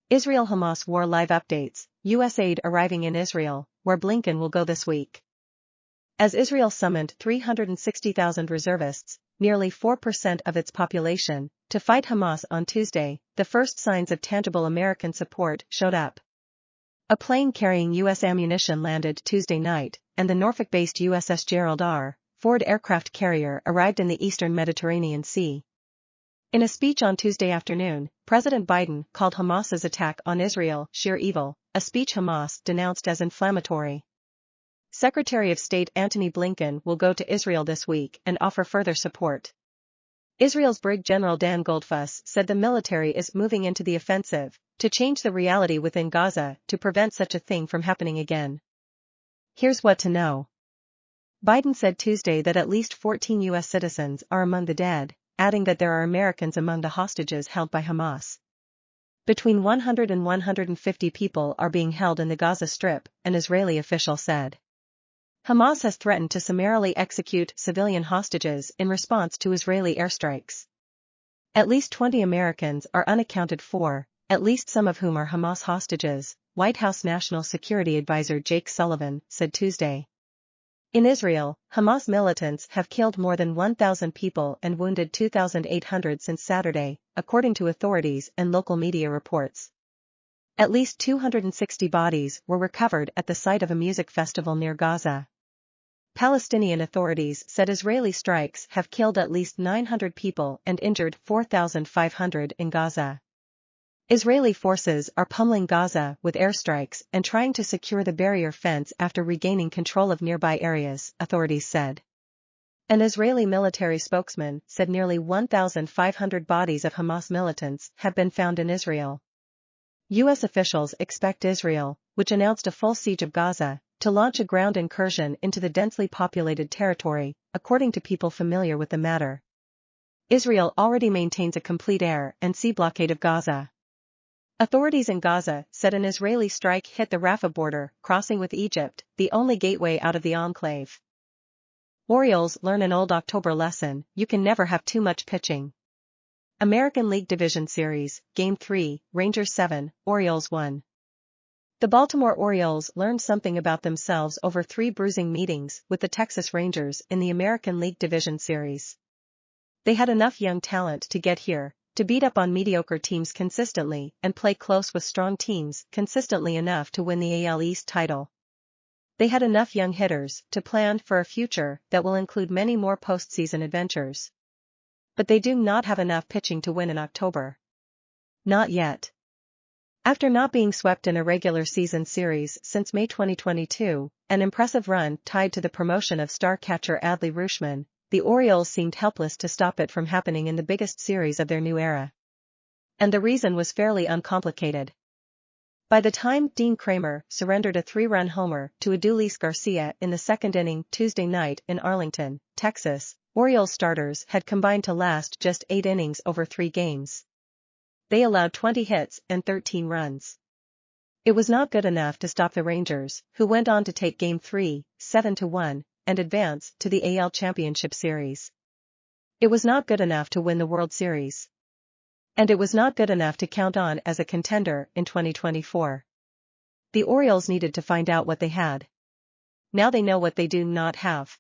Israel-Hamas war live updates, U.S. aid arriving in Israel, where Blinken will go this week. As Israel summoned 360,000 reservists, nearly 4% of its population, to fight Hamas on Tuesday, the first signs of tangible American support showed up. A plane carrying U.S. ammunition landed Tuesday night, and the Norfolk-based USS Gerald R. Ford aircraft carrier arrived in the eastern Mediterranean Sea. In a speech on Tuesday afternoon, President Biden called Hamas's attack on Israel sheer evil, a speech Hamas denounced as inflammatory. Secretary of State Antony Blinken will go to Israel this week and offer further support. Israel's Brig General Dan Goldfuss said the military is moving into the offensive to change the reality within Gaza to prevent such a thing from happening again. Here's what to know. Biden said Tuesday that at least 14 U.S. citizens are among the dead, adding that there are Americans among the hostages held by Hamas. Between 100 and 150 people are being held in the Gaza Strip, an Israeli official said. Hamas has threatened to summarily execute civilian hostages in response to Israeli airstrikes. At least 20 Americans are unaccounted for, at least some of whom are Hamas hostages, White House National Security Advisor Jake Sullivan said Tuesday. In Israel, Hamas militants have killed more than 1,000 people and wounded 2,800 since Saturday, according to authorities and local media reports. At least 260 bodies were recovered at the site of a music festival near Gaza. Palestinian authorities said Israeli strikes have killed at least 900 people and injured 4,500 in Gaza. Israeli forces are pummeling Gaza with airstrikes and trying to secure the barrier fence after regaining control of nearby areas, authorities said. An Israeli military spokesman said nearly 1,500 bodies of Hamas militants have been found in Israel. U.S. officials expect Israel, which announced a full siege of Gaza, to launch a ground incursion into the densely populated territory, according to people familiar with the matter. Israel already maintains a complete air and sea blockade of Gaza. Authorities in Gaza said an Israeli strike hit the Rafah border, crossing with Egypt, the only gateway out of the enclave. Orioles learn an old October lesson: you can never have too much pitching. American League Division Series, Game 3, Rangers 7, Orioles 1. The Baltimore Orioles learned something about themselves over 3 bruising meetings with the Texas Rangers in the American League Division Series. They had enough young talent to get here, to beat up on mediocre teams consistently and play close with strong teams consistently enough to win the AL East title. They had enough young hitters to plan for a future that will include many more postseason adventures. But they do not have enough pitching to win in October. Not yet. After not being swept in a regular season series since May 2022, an impressive run tied to the promotion of star catcher Adley Rutschman, the Orioles seemed helpless to stop it from happening in the biggest series of their new era. And the reason was fairly uncomplicated. By the time Dean Kramer surrendered a 3-run homer to Adolis Garcia in the second inning Tuesday night in Arlington, Texas, Orioles starters had combined to last just 8 innings over 3 games. They allowed 20 hits and 13 runs. It was not good enough to stop the Rangers, who went on to take Game 3, 7-1, and advance to the AL Championship Series. It was not good enough to win the World Series. And it was not good enough to count on as a contender in 2024. The Orioles needed to find out what they had. Now they know what they do not have.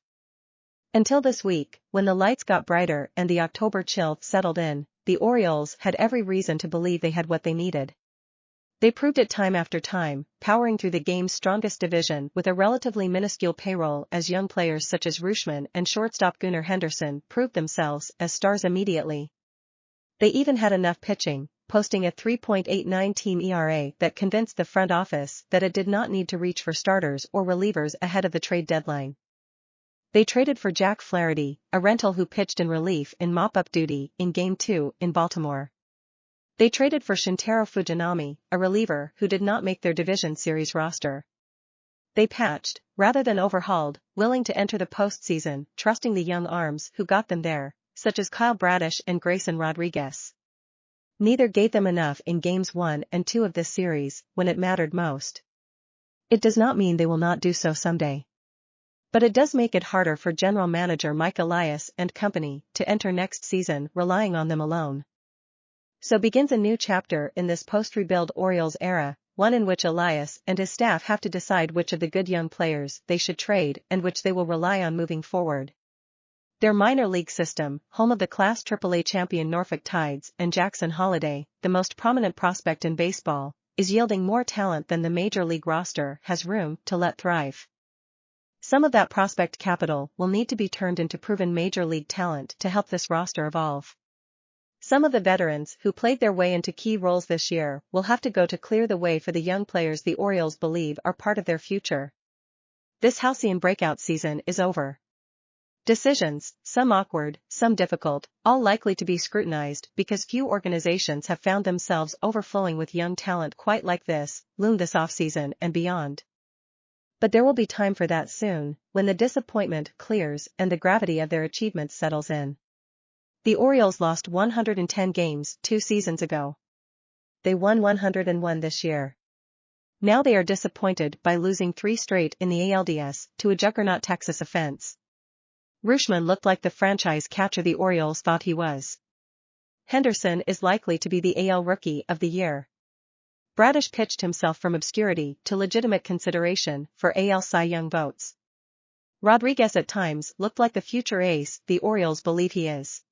Until this week, when the lights got brighter and the October chill settled in, the Orioles had every reason to believe they had what they needed. They proved it time after time, powering through the game's strongest division with a relatively minuscule payroll as young players such as Rutschman and shortstop Gunnar Henderson proved themselves as stars immediately. They even had enough pitching, posting a 3.89 team ERA that convinced the front office that it did not need to reach for starters or relievers ahead of the trade deadline. They traded for Jack Flaherty, a rental who pitched in relief in mop-up duty in Game 2 in Baltimore. They traded for Shintaro Fujinami, a reliever who did not make their division series roster. They patched, rather than overhauled, willing to enter the postseason, trusting the young arms who got them there, such as Kyle Bradish and Grayson Rodriguez. Neither gave them enough in Games 1 and 2 of this series, when it mattered most. It does not mean they will not do so someday. But it does make it harder for general manager Mike Elias and company to enter next season relying on them alone. So begins a new chapter in this post-rebuild Orioles era, one in which Elias and his staff have to decide which of the good young players they should trade and which they will rely on moving forward. Their minor league system, home of the Class AAA champion Norfolk Tides and Jackson Holliday, the most prominent prospect in baseball, is yielding more talent than the major league roster has room to let thrive. Some of that prospect capital will need to be turned into proven major league talent to help this roster evolve. Some of the veterans who played their way into key roles this year will have to go to clear the way for the young players the Orioles believe are part of their future. This halcyon breakout season is over. Decisions, some awkward, some difficult, all likely to be scrutinized because few organizations have found themselves overflowing with young talent quite like this, loom this offseason and beyond. But there will be time for that soon, when the disappointment clears and the gravity of their achievements settles in. The Orioles lost 110 games 2 seasons ago. They won 101 this year. Now they are disappointed by losing 3 straight in the ALDS to a juggernaut Texas offense. Rutschman looked like the franchise catcher the Orioles thought he was. Henderson is likely to be the AL Rookie of the Year. Bradish pitched himself from obscurity to legitimate consideration for AL Cy Young votes. Rodriguez at times looked like the future ace the Orioles believe he is.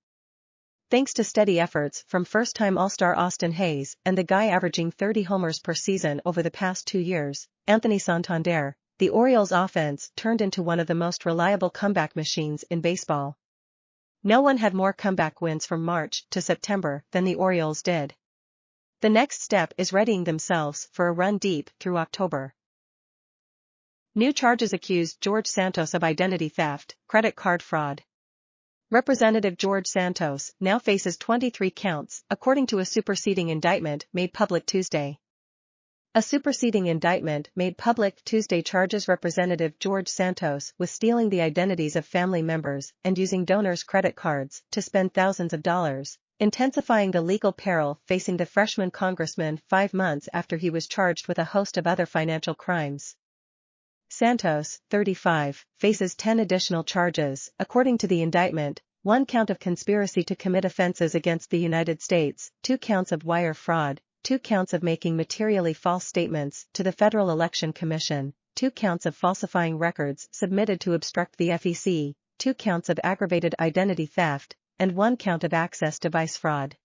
Thanks to steady efforts from first-time All-Star Austin Hayes and the guy averaging 30 homers per season over the past 2 years, Anthony Santander, the Orioles' offense turned into one of the most reliable comeback machines in baseball. No one had more comeback wins from March to September than the Orioles did. The next step is readying themselves for a run deep through October. New charges accuse George Santos of identity theft, credit card fraud. Representative George Santos now faces 23 counts, according to a superseding indictment made public Tuesday. A superseding indictment made public Tuesday charges Representative George Santos with stealing the identities of family members and using donors' credit cards to spend thousands of dollars, intensifying the legal peril facing the freshman congressman 5 months after he was charged with a host of other financial crimes. Santos, 35, faces 10 additional charges, according to the indictment: 1 count of conspiracy to commit offenses against the United States, 2 counts of wire fraud, 2 counts of making materially false statements to the Federal Election Commission, 2 counts of falsifying records submitted to obstruct the FEC, 2 counts of aggravated identity theft, and 1 count of access device fraud.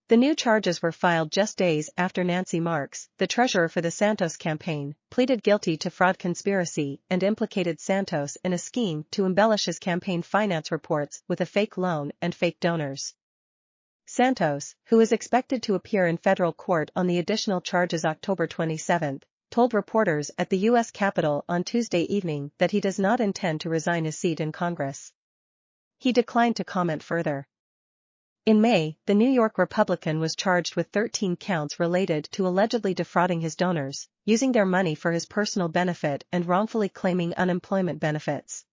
The new charges were filed just days after Nancy Marks, the treasurer for the Santos campaign, pleaded guilty to fraud conspiracy and implicated Santos in a scheme to embellish his campaign finance reports with a fake loan and fake donors. Santos, who is expected to appear in federal court on the additional charges October 27, told reporters at the U.S. Capitol on Tuesday evening that he does not intend to resign his seat in Congress. He declined to comment further. In May, the New York Republican was charged with 13 counts related to allegedly defrauding his donors, using their money for his personal benefit and wrongfully claiming unemployment benefits.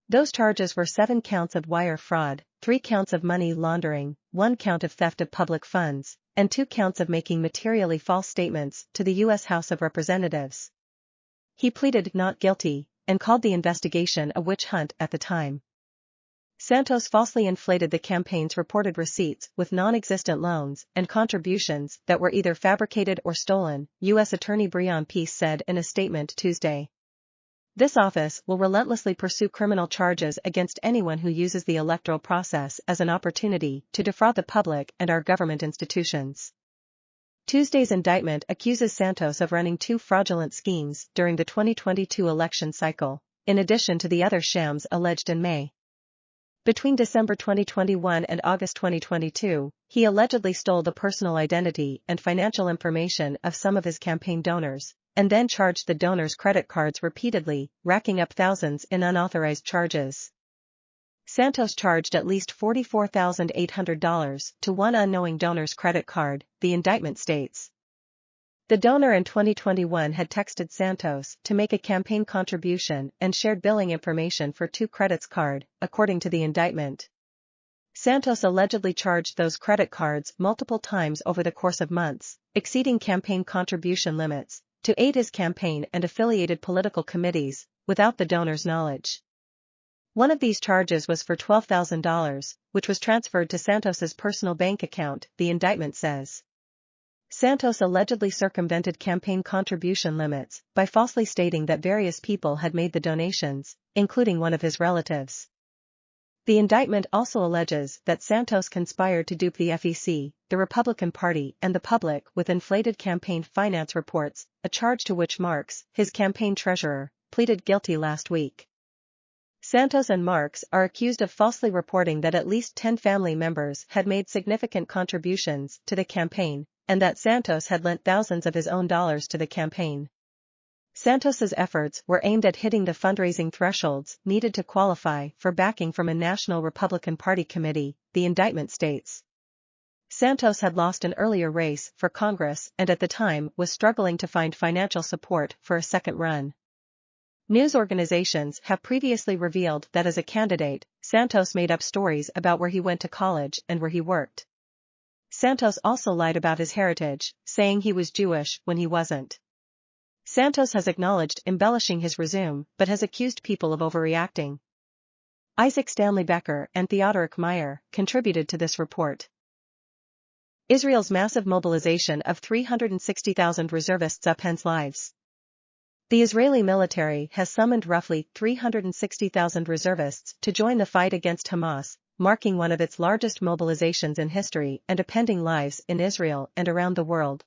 Those charges were 7 counts of wire fraud, 3 counts of money laundering, 1 count of theft of public funds, and 2 counts of making materially false statements to the U.S. House of Representatives. He pleaded not guilty, and called the investigation a witch hunt at the time. Santos falsely inflated the campaign's reported receipts with non-existent loans and contributions that were either fabricated or stolen, U.S. Attorney Breon Peace said in a statement Tuesday. This office will relentlessly pursue criminal charges against anyone who uses the electoral process as an opportunity to defraud the public and our government institutions. Tuesday's indictment accuses Santos of running 2 fraudulent schemes during the 2022 election cycle, in addition to the other shams alleged in May. Between December 2021 and August 2022, he allegedly stole the personal identity and financial information of some of his campaign donors, and then charged the donors' credit cards repeatedly, racking up thousands in unauthorized charges. Santos charged at least $44,800 to one unknowing donor's credit card, the indictment states. The donor in 2021 had texted Santos to make a campaign contribution and shared billing information for 2 credits card, according to the indictment. Santos allegedly charged those credit cards multiple times over the course of months, exceeding campaign contribution limits, to aid his campaign and affiliated political committees, without the donor's knowledge. One of these charges was for $12,000, which was transferred to Santos's personal bank account, the indictment says. Santos allegedly circumvented campaign contribution limits by falsely stating that various people had made the donations, including one of his relatives. The indictment also alleges that Santos conspired to dupe the FEC, the Republican Party, and the public with inflated campaign finance reports, a charge to which Marks, his campaign treasurer, pleaded guilty last week. Santos and Marks are accused of falsely reporting that at least 10 family members had made significant contributions to the campaign, and that Santos had lent thousands of his own dollars to the campaign. Santos's efforts were aimed at hitting the fundraising thresholds needed to qualify for backing from a national Republican Party committee, the indictment states. Santos had lost an earlier race for Congress and at the time was struggling to find financial support for a second run. News organizations have previously revealed that as a candidate, Santos made up stories about where he went to college and where he worked. Santos also lied about his heritage, saying he was Jewish when he wasn't. Santos has acknowledged embellishing his resume but has accused people of overreacting. Isaac Stanley Becker and Theodoric Meyer contributed to this report. Israel's massive mobilization of 360,000 reservists upends lives. The Israeli military has summoned roughly 360,000 reservists to join the fight against Hamas, marking one of its largest mobilizations in history and upending lives in Israel and around the world.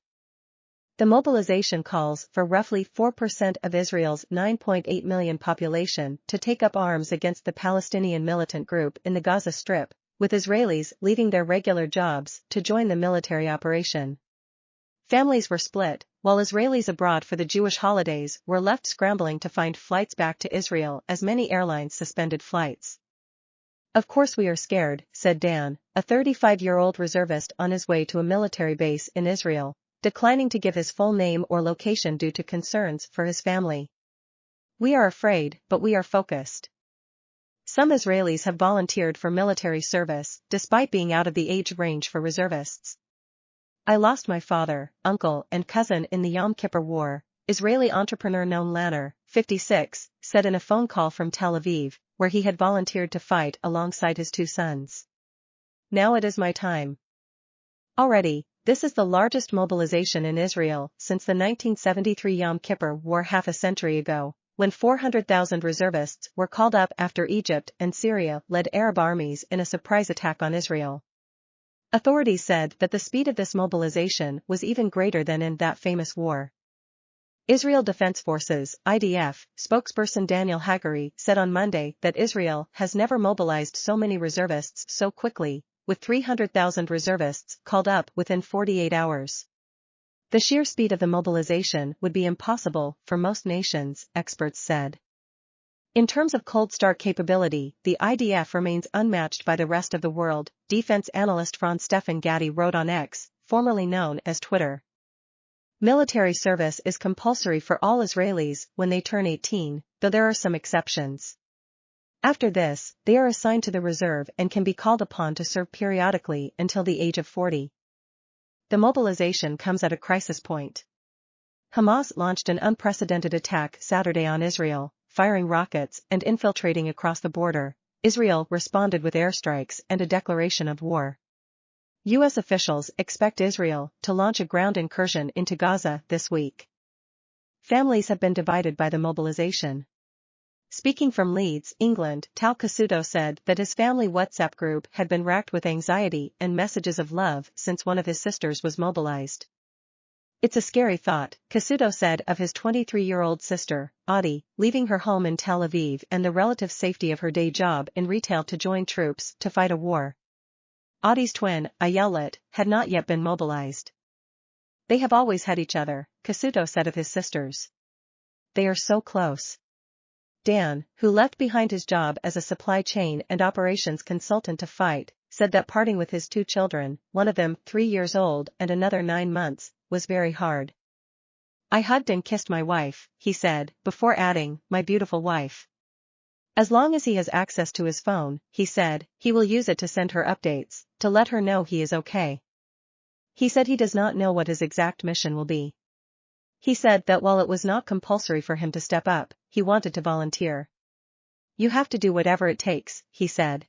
The mobilization calls for roughly 4% of Israel's 9.8 million population to take up arms against the Palestinian militant group in the Gaza Strip, with Israelis leaving their regular jobs to join the military operation. Families were split, while Israelis abroad for the Jewish holidays were left scrambling to find flights back to Israel as many airlines suspended flights. "Of course we are scared," said Dan, a 35-year-old reservist on his way to a military base in Israel, declining to give his full name or location due to concerns for his family. "We are afraid, but we are focused." Some Israelis have volunteered for military service, despite being out of the age range for reservists. "I lost my father, uncle and cousin in the Yom Kippur War," Israeli entrepreneur Noam Lanner, 56, said in a phone call from Tel Aviv, where he had volunteered to fight alongside his two sons. "Now it is my time." Already, this is the largest mobilization in Israel since the 1973 Yom Kippur War half a century ago, when 400,000 reservists were called up after Egypt and Syria led Arab armies in a surprise attack on Israel. Authorities said that the speed of this mobilization was even greater than in that famous war. Israel Defense Forces (IDF) spokesperson Daniel Hagari said on Monday that Israel has never mobilized so many reservists so quickly, with 300,000 reservists called up within 48 hours. The sheer speed of the mobilization would be impossible for most nations, experts said. In terms of cold start capability, the IDF remains unmatched by the rest of the world, defense analyst Franz Stefan Gatti wrote on X, formerly known as Twitter. Military service is compulsory for all Israelis when they turn 18, though there are some exceptions. After this, they are assigned to the reserve and can be called upon to serve periodically until the age of 40. The mobilization comes at a crisis point. Hamas launched an unprecedented attack Saturday on Israel, firing rockets and infiltrating across the border. Israel responded with airstrikes and a declaration of war. U.S. officials expect Israel to launch a ground incursion into Gaza this week. Families have been divided by the mobilization. Speaking from Leeds, England, Tal Casuto said that his family WhatsApp group had been racked with anxiety and messages of love since one of his sisters was mobilized. "It's a scary thought," Casuto said of his 23-year-old sister, Audie, leaving her home in Tel Aviv and the relative safety of her day job in retail to join troops to fight a war. Audie's twin, Ayelet, had not yet been mobilized. "They have always had each other," Casuto said of his sisters. "They are so close." Dan, who left behind his job as a supply chain and operations consultant to fight, said that parting with his two children, one of them 3 years old and another 9 months, was very hard. "I hugged and kissed my wife," he said, before adding, "my beautiful wife." As long as he has access to his phone, he said, he will use it to send her updates, to let her know he is okay. He said he does not know what his exact mission will be. He said that while it was not compulsory for him to step up, he wanted to volunteer. You have to do whatever it takes, he said.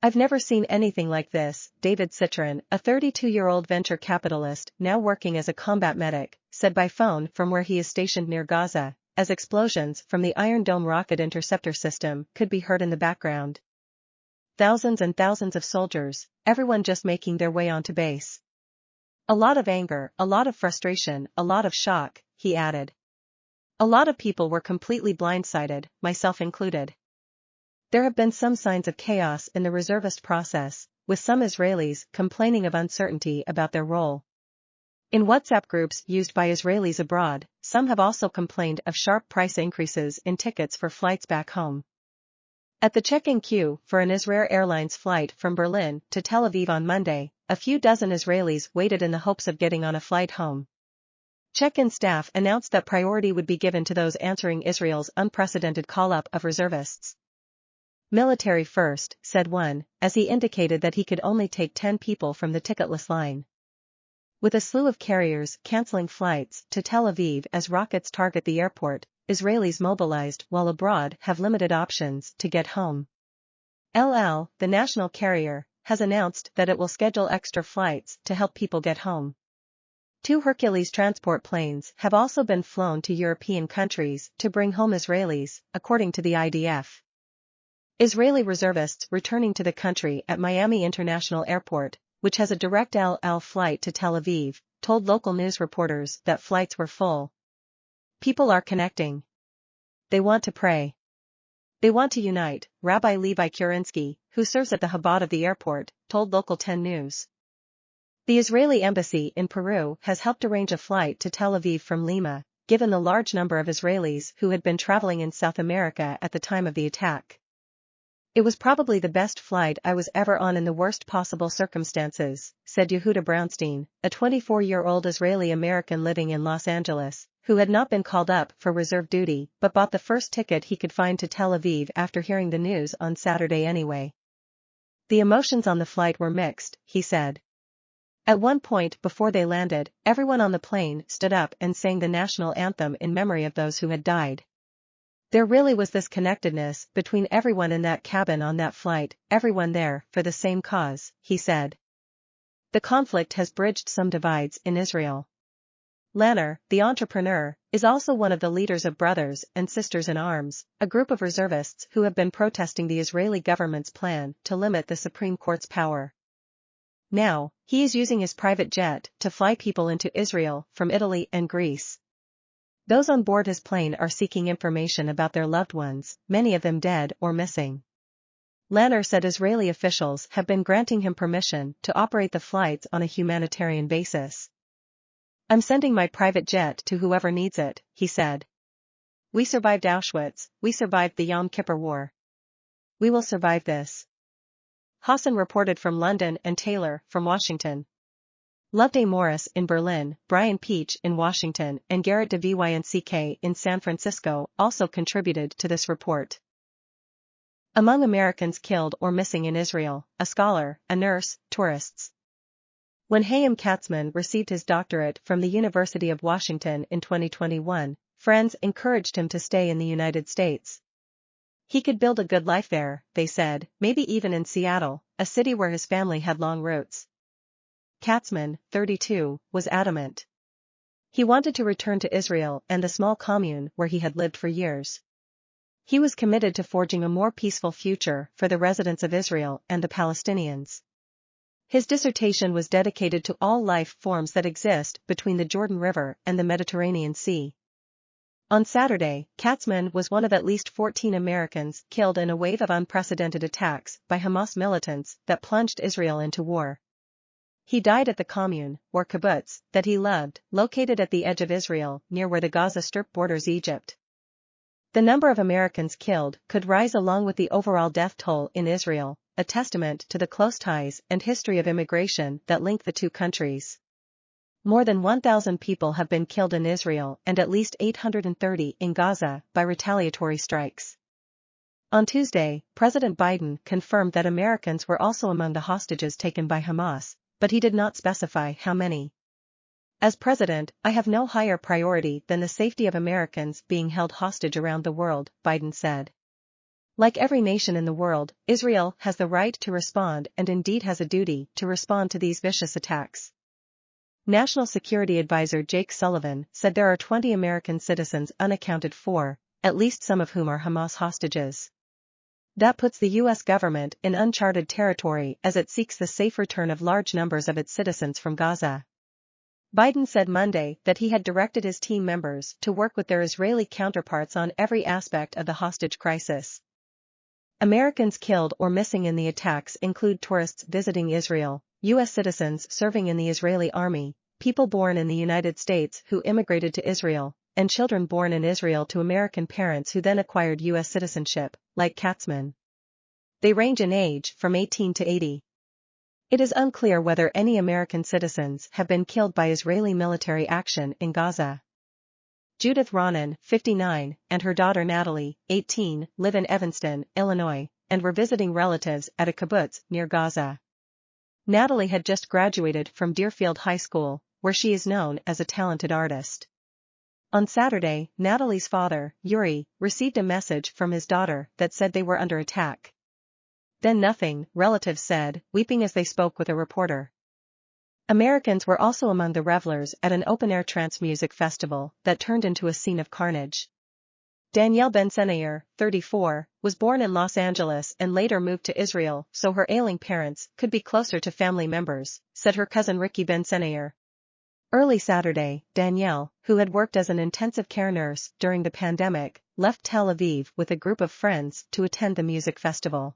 I've never seen anything like this, David Citron, a 32-year-old venture capitalist now working as a combat medic, said by phone from where he is stationed near Gaza, as explosions from the Iron Dome rocket interceptor system could be heard in the background. Thousands and thousands of soldiers, everyone just making their way onto base. A lot of anger, a lot of frustration, a lot of shock, he added. A lot of people were completely blindsided, myself included. There have been some signs of chaos in the reservist process, with some Israelis complaining of uncertainty about their role. In WhatsApp groups used by Israelis abroad, some have also complained of sharp price increases in tickets for flights back home. At the check-in queue for an Israel Airlines flight from Berlin to Tel Aviv on Monday, a few dozen Israelis waited in the hopes of getting on a flight home. Check-in staff announced that priority would be given to those answering Israel's unprecedented call-up of reservists. Military first, said one, as he indicated that he could only take 10 people from the ticketless line. With a slew of carriers canceling flights to Tel Aviv as rockets target the airport, Israelis mobilized while abroad have limited options to get home. El Al, the national carrier, has announced that it will schedule extra flights to help people get home. 2 Hercules transport planes have also been flown to European countries to bring home Israelis, according to the IDF. Israeli reservists returning to the country at Miami International Airport, which has a direct El Al flight to Tel Aviv, told local news reporters that flights were full. People are connecting. They want to pray. They want to unite, Rabbi Levi Kurinsky, who serves at the Chabad of the airport, told Local 10 News. The Israeli embassy in Peru has helped arrange a flight to Tel Aviv from Lima, given the large number of Israelis who had been traveling in South America at the time of the attack. It was probably the best flight I was ever on in the worst possible circumstances, said Yehuda Brownstein, a 24-year-old Israeli-American living in Los Angeles, who had not been called up for reserve duty but bought the first ticket he could find to Tel Aviv after hearing the news on Saturday anyway. The emotions on the flight were mixed, he said. At one point before they landed, everyone on the plane stood up and sang the national anthem in memory of those who had died. There really was this connectedness between everyone in that cabin on that flight, everyone there for the same cause, he said. The conflict has bridged some divides in Israel. Lanner, the entrepreneur, is also one of the leaders of Brothers and Sisters in Arms, a group of reservists who have been protesting the Israeli government's plan to limit the Supreme Court's power. Now, he is using his private jet to fly people into Israel from Italy and Greece. Those on board his plane are seeking information about their loved ones, many of them dead or missing. Lanner said Israeli officials have been granting him permission to operate the flights on a humanitarian basis. I'm sending my private jet to whoever needs it, he said. We survived Auschwitz, we survived the Yom Kippur War. We will survive this. Hassan reported from London and Taylor from Washington. Loveday Morris in Berlin, Brian Peach in Washington and Garrett DeVynck in San Francisco also contributed to this report. Among Americans killed or missing in Israel, a scholar, a nurse, tourists. When Chaim Katzman received his doctorate from the University of Washington in 2021, friends encouraged him to stay in the United States. He could build a good life there, they said, maybe even in Seattle, a city where his family had long roots. Katzman, 32, was adamant. He wanted to return to Israel and the small commune where he had lived for years. He was committed to forging a more peaceful future for the residents of Israel and the Palestinians. His dissertation was dedicated to all life forms that exist between the Jordan River and the Mediterranean Sea. On Saturday, Katzman was one of at least 14 Americans killed in a wave of unprecedented attacks by Hamas militants that plunged Israel into war. He died at the commune, or kibbutz, that he loved, located at the edge of Israel near where the Gaza Strip borders Egypt. The number of Americans killed could rise along with the overall death toll in Israel, a testament to the close ties and history of immigration that link the two countries. More than 1,000 people have been killed in Israel and at least 830 in Gaza by retaliatory strikes. On Tuesday, President Biden confirmed that Americans were also among the hostages taken by Hamas, but he did not specify how many. As president, I have no higher priority than the safety of Americans being held hostage around the world, Biden said. Like every nation in the world, Israel has the right to respond and indeed has a duty to respond to these vicious attacks. National Security Advisor Jake Sullivan said there are 20 American citizens unaccounted for, at least some of whom are Hamas hostages. That puts the U.S. government in uncharted territory as it seeks the safe return of large numbers of its citizens from Gaza. Biden said Monday that he had directed his team members to work with their Israeli counterparts on every aspect of the hostage crisis. Americans killed or missing in the attacks include tourists visiting Israel, U.S. citizens serving in the Israeli army, people born in the United States who immigrated to Israel, and children born in Israel to American parents who then acquired U.S. citizenship, like Katzman. They range in age from 18 to 80. It is unclear whether any American citizens have been killed by Israeli military action in Gaza. Judith Ronan, 59, and her daughter Natalie, 18, live in Evanston, Illinois, and were visiting relatives at a kibbutz near Gaza. Natalie had just graduated from Deerfield High School, where she is known as a talented artist. On Saturday, Natalie's father, Yuri, received a message from his daughter that said they were under attack. Then nothing, relatives said, weeping as they spoke with a reporter. Americans were also among the revelers at an open-air trance music festival that turned into a scene of carnage. Danielle Ben-Senayer, 34, was born in Los Angeles and later moved to Israel so her ailing parents could be closer to family members, said her cousin Ricky Ben-Senayer. Early Saturday, Danielle, who had worked as an intensive care nurse during the pandemic, left Tel Aviv with a group of friends to attend the music festival.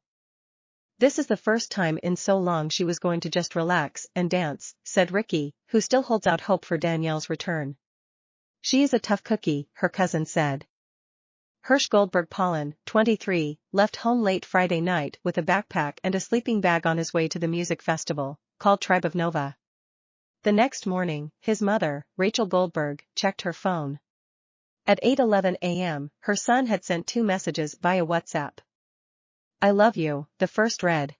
This is the first time in so long she was going to just relax and dance, said Ricky, who still holds out hope for Danielle's return. She is a tough cookie, her cousin said. Hirsch Goldberg-Pollen, 23, left home late Friday night with a backpack and a sleeping bag on his way to the music festival, called Tribe of Nova. The next morning, his mother, Rachel Goldberg, checked her phone. At 8:11 a.m., her son had sent 2 messages via WhatsApp. I love you, the first read.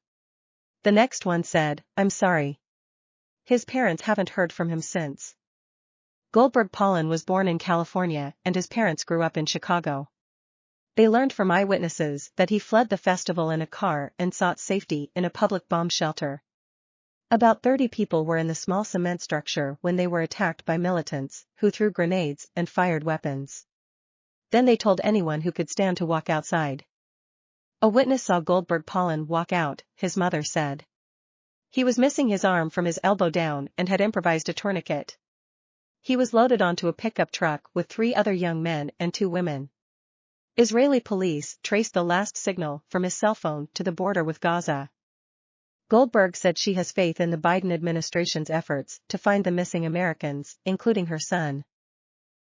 The next one said, I'm sorry. His parents haven't heard from him since. Goldberg-Pollen was born in California and his parents grew up in Chicago. They learned from eyewitnesses that he fled the festival in a car and sought safety in a public bomb shelter. About 30 people were in the small cement structure when they were attacked by militants, who threw grenades and fired weapons. Then they told anyone who could stand to walk outside. A witness saw Goldberg-Pollen walk out, his mother said. He was missing his arm from his elbow down and had improvised a tourniquet. He was loaded onto a pickup truck with 3 other young men and 2 women. Israeli police traced the last signal from his cell phone to the border with Gaza. Goldberg said she has faith in the Biden administration's efforts to find the missing Americans, including her son.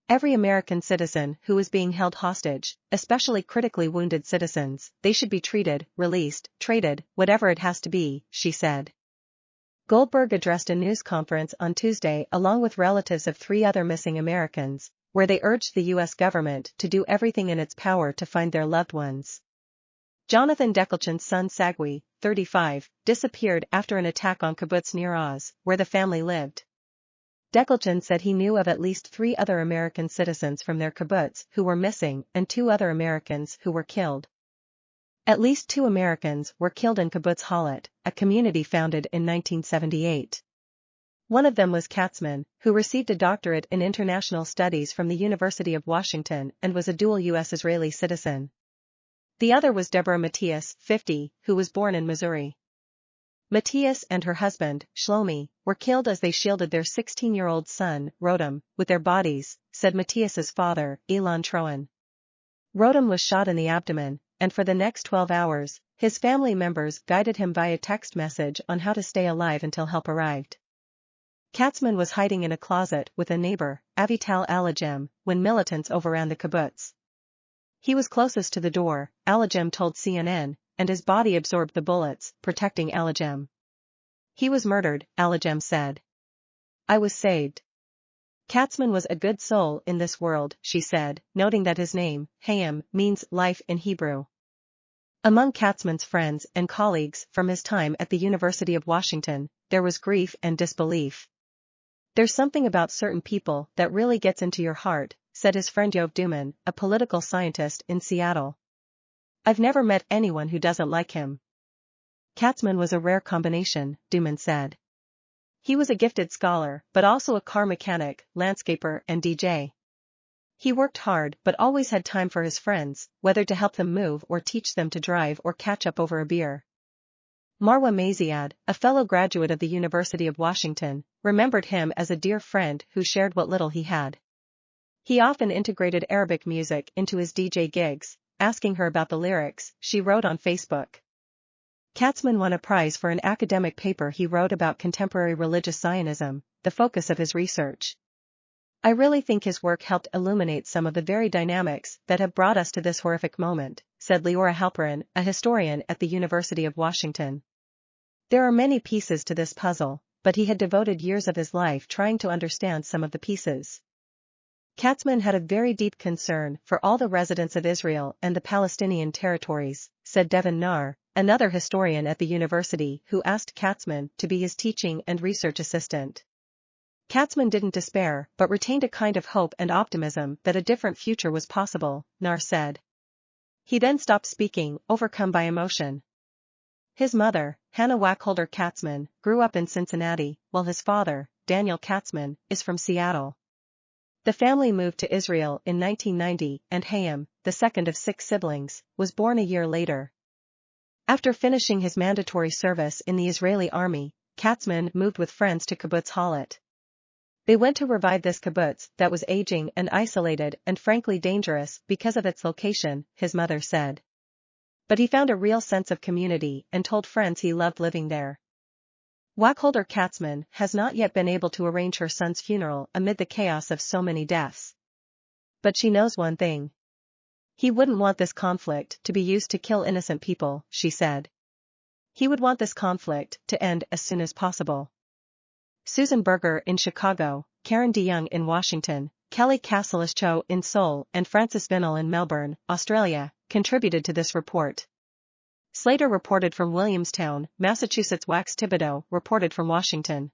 Every American citizen who is being held hostage, especially critically wounded citizens, they should be treated, released, traded, whatever it has to be, she said. Goldberg addressed a news conference on Tuesday along with relatives of 3 other missing Americans, where they urged the U.S. government to do everything in its power to find their loved ones. Jonathan Deckelchan's son Sagui, 35, disappeared after an attack on kibbutz near Oz, where the family lived. Deckelchan said he knew of at least 3 other American citizens from their kibbutz who were missing and 2 other Americans who were killed. At least 2 Americans were killed in Kibbutz Halat, a community founded in 1978. One of them was Katzman, who received a doctorate in international studies from the University of Washington and was a dual U.S.-Israeli citizen. The other was Deborah Matthias, 50, who was born in Missouri. Matthias and her husband, Shlomi, were killed as they shielded their 16-year-old son, Rotem, with their bodies, said Matthias's father, Elon Troen. Rotem was shot in the abdomen, and for the next 12 hours, his family members guided him via text message on how to stay alive until help arrived. Katzman was hiding in a closet with a neighbor, Avital Alagem, when militants overran the kibbutz. He was closest to the door, Alagem told CNN, and his body absorbed the bullets, protecting Alagem. He was murdered, Alagem said. I was saved. Katzman was a good soul in this world, she said, noting that his name, Hayam, means life in Hebrew. Among Katzman's friends and colleagues from his time at the University of Washington, there was grief and disbelief. There's something about certain people that really gets into your heart, said his friend Yov Duman, a political scientist in Seattle. I've never met anyone who doesn't like him. Katzman was a rare combination, Duman said. He was a gifted scholar, but also a car mechanic, landscaper, and DJ. He worked hard but always had time for his friends, whether to help them move or teach them to drive or catch up over a beer. Marwa Maziad, a fellow graduate of the University of Washington, remembered him as a dear friend who shared what little he had. He often integrated Arabic music into his DJ gigs, asking her about the lyrics, she wrote on Facebook. Katzman won a prize for an academic paper he wrote about contemporary religious Zionism, the focus of his research. I really think his work helped illuminate some of the very dynamics that have brought us to this horrific moment, said Leora Halperin, a historian at the University of Washington. There are many pieces to this puzzle, but he had devoted years of his life trying to understand some of the pieces. Katzman had a very deep concern for all the residents of Israel and the Palestinian territories, said Devin Nar, another historian at the university who asked Katzman to be his teaching and research assistant. Katzman didn't despair but retained a kind of hope and optimism that a different future was possible, Nar said. He then stopped speaking, overcome by emotion. His mother, Hannah Wacholder Katzman, grew up in Cincinnati, while his father, Daniel Katzman, is from Seattle. The family moved to Israel in 1990 and Hayam, the second of 6 siblings, was born a year later. After finishing his mandatory service in the Israeli army, Katzman moved with friends to Kibbutz Halat. They went to revive this kibbutz that was aging and isolated and frankly dangerous because of its location, his mother said. But he found a real sense of community and told friends he loved living there. Wacholder Katzman has not yet been able to arrange her son's funeral amid the chaos of so many deaths. But she knows one thing. He wouldn't want this conflict to be used to kill innocent people, she said. He would want this conflict to end as soon as possible. Susan Berger in Chicago, Karen DeYoung in Washington, Kelly Cassilis-Cho in Seoul and Francis Vinnell in Melbourne, Australia, contributed to this report. Slater reported from Williamstown, Massachusetts. Wax Thibodeau reported from Washington.